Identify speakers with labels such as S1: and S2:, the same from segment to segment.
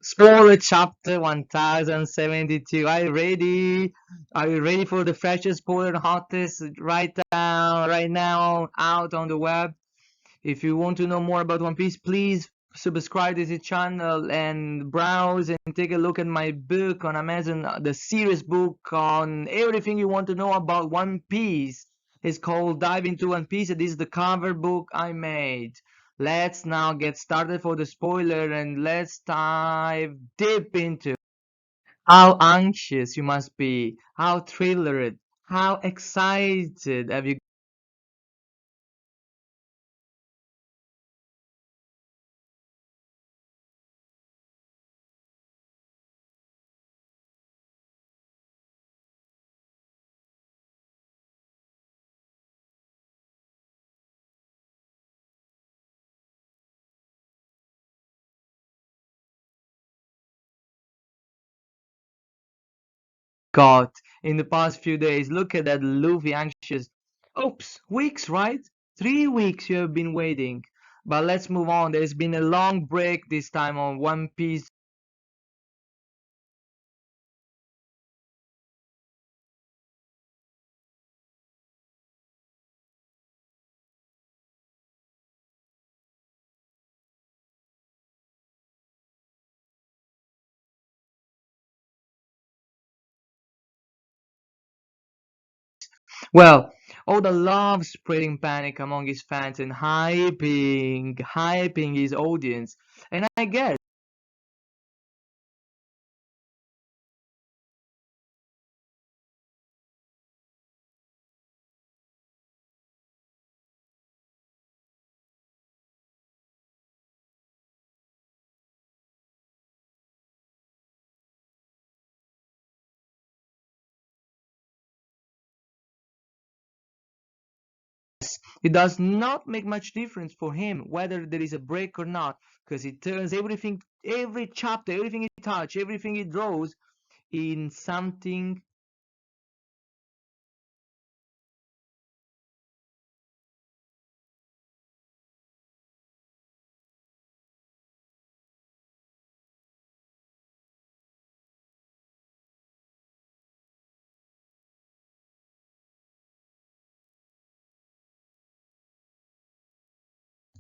S1: Spoiler chapter 1072. Are you ready? Are you ready for the freshest spoiler and hottest right now out on the web? If you want to know more about One Piece, please subscribe to the channel and browse and take a look at my book on Amazon, the series book on everything you want to know about One Piece. It's called Dive into One Piece, and this is the cover book I made. Let's now get started for the spoiler and let's dive deep into how anxious you must be, how thrilled, how excited have you got in the past few days. Look at that Luffy anxious. Oops, weeks, right? 3 weeks you have been waiting. But let's move on. There's been a long break this time on One Piece. Well, all the love spreading panic among his fans and hyping his audience. And I guess, it does not make much difference for him whether there is a break or not, because he turns everything, every chapter, everything he touches, everything he draws in something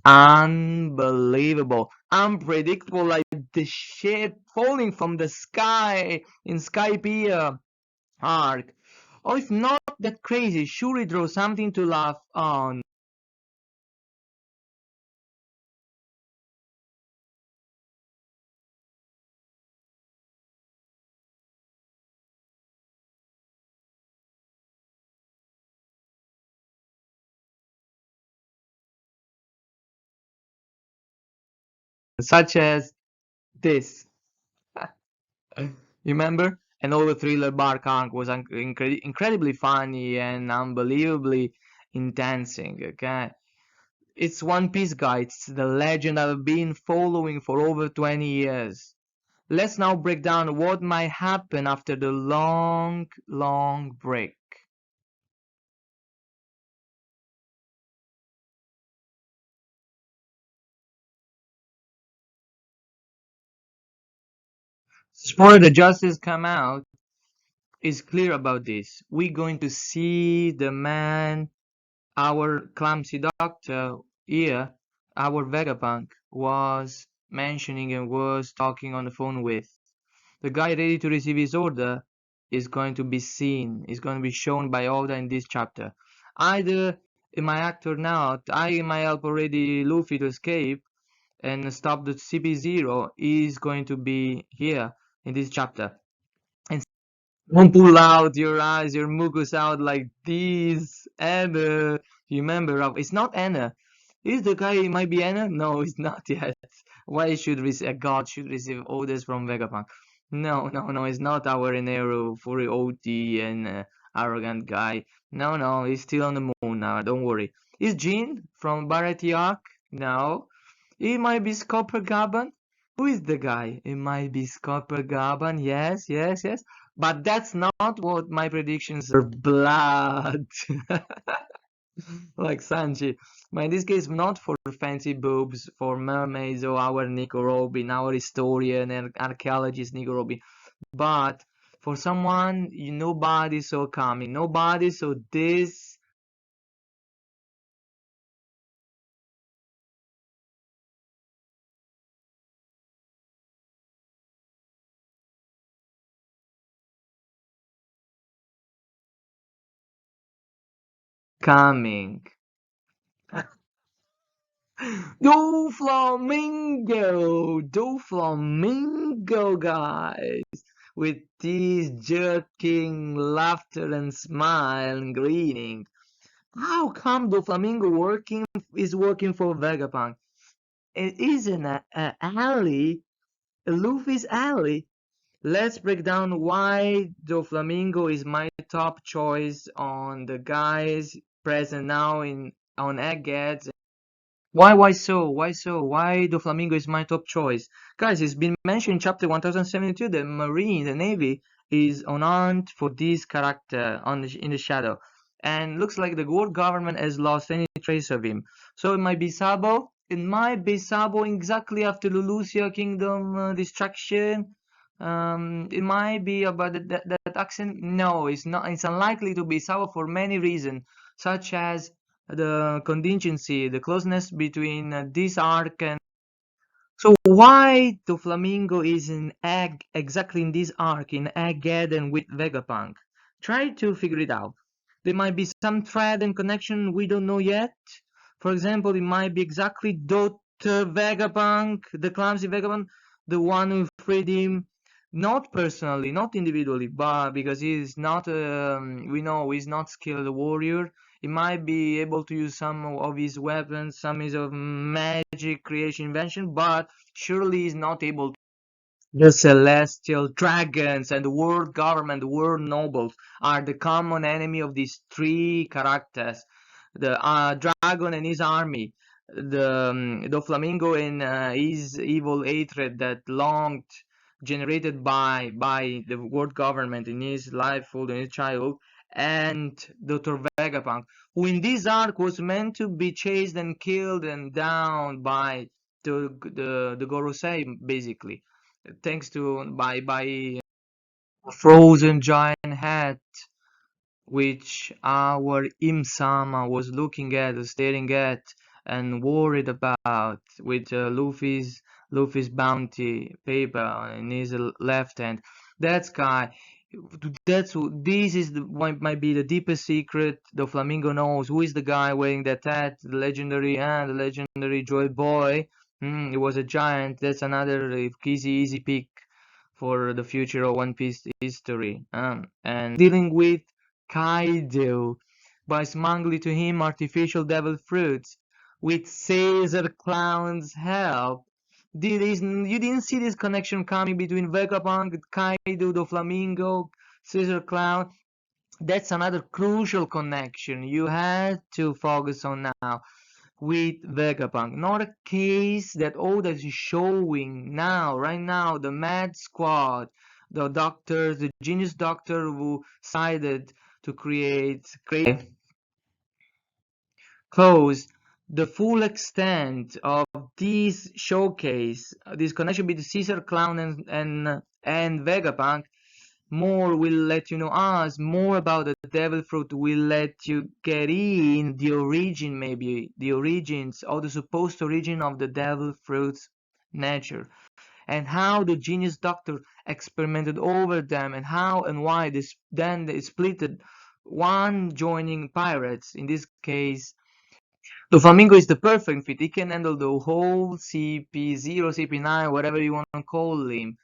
S1: unbelievable, unpredictable, like the shit falling from the sky in Skypiea arc. Or if not that crazy, surely draw something to laugh on. Such as this. You remember? And all the thriller bark arc was incredibly funny and unbelievably intensing, okay? It's One Piece, guys. It's the legend I've been following for over 20 years. Let's now break down what might happen after the long break. Spoiler, the justice come out is clear about this. We're going to see the man, our clumsy doctor here, our Vegapunk, was mentioning and was talking on the phone with. The guy ready to receive his order is going to be seen, is going to be shown by Oda in this chapter. Either in my act or not, I might help already Luffy to escape and stop the CP0 is going to be here in this chapter. And don't pull out your eyes, your mucus out like this. Anna, remember, it's not Anna. Is the guy might be Anna? No, it's not yet. Why should a god should receive orders from Vegapunk? No, it's not our Enero for OT and arrogant guy. No, he's still on the moon now. Don't worry. Is Jean from Barati Arc? No. It might be Scoppergaban. Who is the guy? It might be Scoppergaban. Yes. But that's not what my predictions are. Blood. like Sanji. But in this case, not for fancy boobs, for mermaids or our Nico Robin, our historian and archaeologist Nico Robin, but for someone nobody saw coming, nobody saw this coming. Do flamingo, guys, with teeth jerking, laughter and smile and grinning. How come the flamingo working for Vegapunk? It isn't a alley, a Luffy's alley. Let's break down why Doflamingo is my top choice on the guys present now in on Eggheads. Why so? Why so? Why Doflamingo is my top choice? Guys, it's been mentioned in chapter 1072 that Marine, the Navy, is on hunt for this character in the shadow. And looks like the world government has lost any trace of him. So it might be Sabo. It might be Sabo exactly after the Lucia Kingdom destruction. It might be about that accent. No, it's not. It's unlikely to be Sabo for many reasons, such as the contingency, the closeness between this arc and so why the Flamingo is in Egg exactly in this arc in Egghead with Vegapunk? Try to figure it out. There might be some thread and connection we don't know yet. For example, it might be exactly Dr. Vegapunk, the clumsy Vegapunk, the one who freed him, not personally, not individually, but because he's not, we know he's not skilled warrior. He might be able to use some of his weapons, some is of magic creation invention, but surely he's not able to. The celestial dragons and the world government, the world nobles are the common enemy of these three characters. The dragon and his army, the flamingo and his evil hatred that longed generated by the world government in his lifehood and his childhood, and Dr. Vegapunk, who in this arc was meant to be chased and killed and down by the Gorosei, basically thanks to by frozen giant hat which our Im-sama was looking at, staring at, and worried about, with Luffy's bounty paper in his left hand. That guy, this is what might be the deepest secret. The Flamingo knows who is the guy wearing that hat, the legendary Joy Boy. It was a giant. That's another easy pick for the future of One Piece history. And dealing with Kaido by smuggling to him artificial devil fruits with Caesar Clown's help. You didn't see this connection coming between Vegapunk, Kaido, the Flamingo, Caesar Clown. That's another crucial connection you had to focus on now with Vegapunk. Not a case that all that is showing now, right now, the Mad Squad, the doctors, the genius doctor who decided to create close the full extent of this showcase, this connection between Caesar Clown and Vegapunk. More will let you know us, more about the devil fruit will let you get in the origin, maybe the origins or the supposed origin of the devil fruit's nature, and how the genius doctor experimented over them, and how and why this then they splitted, one joining pirates, in this case Doflamingo is the perfect fit. He can handle the whole CP0, CP9, whatever you want to call him.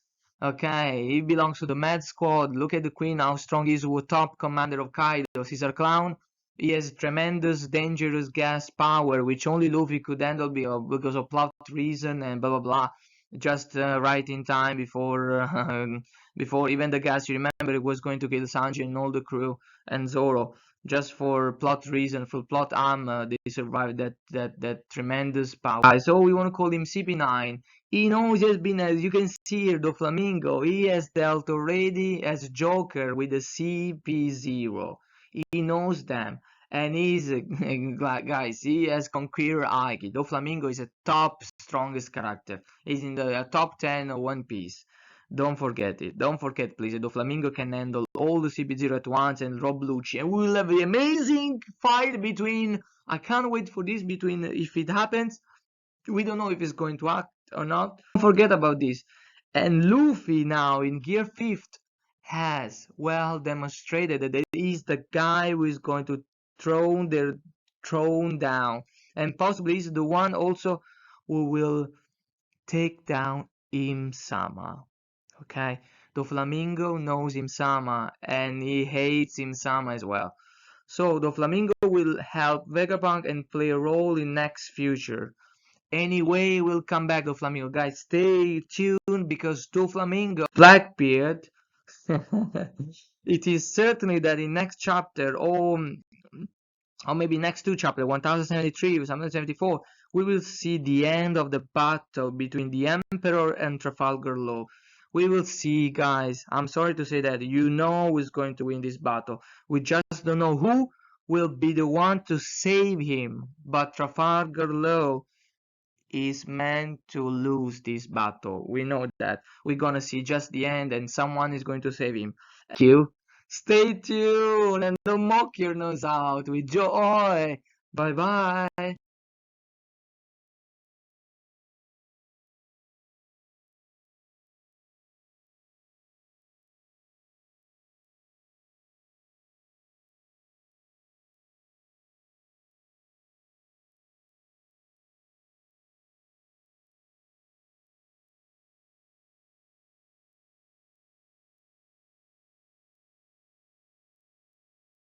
S1: Okay, he belongs to the Mad Squad. Look at the Queen, how strong he is, with top commander of Kaido. Caesar Clown, he has tremendous, dangerous gas power, which only Luffy could handle because of plot reason and blah blah blah. Just right in time before before even the gas. You remember it was going to kill Sanji and all the crew and Zoro just for plot reason, for plot armor, they survived that tremendous power. So we want to call him CP9. He knows he has been, as you can see here, the Flamingo. He has dealt already as Joker with the CP0. He knows them. And he's guys, he has conquered Aiki. Doflamingo is a top strongest character. He's in the top 10 of One Piece. Don't forget it. Don't forget, please. Doflamingo can handle all the CP0 at once and rob Lucci. And we will have the amazing fight between. I can't wait for this. Between, if it happens, we don't know if it's going to act or not. Don't forget about this. And Luffy now in Gear 5th has well demonstrated that he's the guy who is going to throw their throne down, and possibly he's the one also who will take down Im-sama. Okay, Doflamingo knows Im-sama and he hates Im-sama as well. So Doflamingo will help Vegapunk and play a role in next future. Anyway, we'll come back to Doflamingo. Guys, stay tuned because Doflamingo, Blackbeard, it is certainly that in next chapter, or maybe next two chapters, 1073 or 1074, we will see the end of the battle between the Emperor and Trafalgar Law. We will see, guys. I'm sorry to say that. You know who's going to win this battle. We just don't know who will be the one to save him. But Trafalgar Law is meant to lose this battle. We know that. We're gonna see just the end and someone is going to save him. Thank you. Stay tuned and don't mock your nose out with joy. Bye bye.